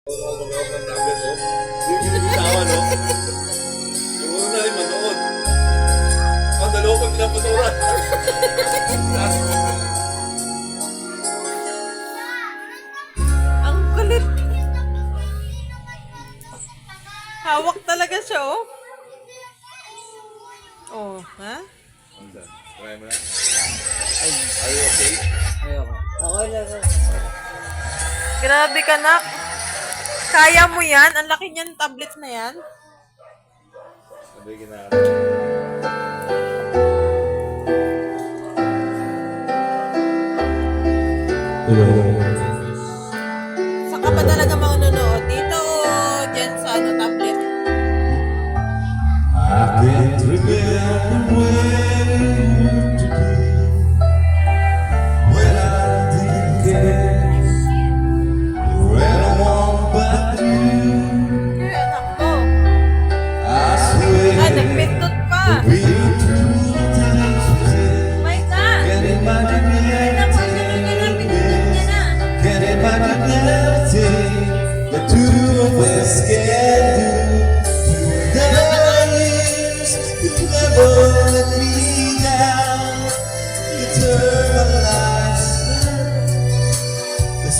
Oo, mag-out ng tablet, oh. Hindi mo binibitawan, no? Yung una na rin manood. Ang dalawa pag pinapaturan. Ang kulit. Hawak talaga siya, oh. Oh, ha? Try mo na. Are you okay? Ayoko. Okay lang. Grabe ka, nak. Kaya mo yan? Ang laki niyan tablet na yan. Sabi na. Saan ka ba talaga manonood? Dito o dyan sa tablet? I can't remember where you used to be when I didn't care when I walked by you. Kaya anak ko. I swear Nagpindot pa. we were through the times we did. May ka. Can't imagine everything. Can't imagine everything the two of us can do. You never let me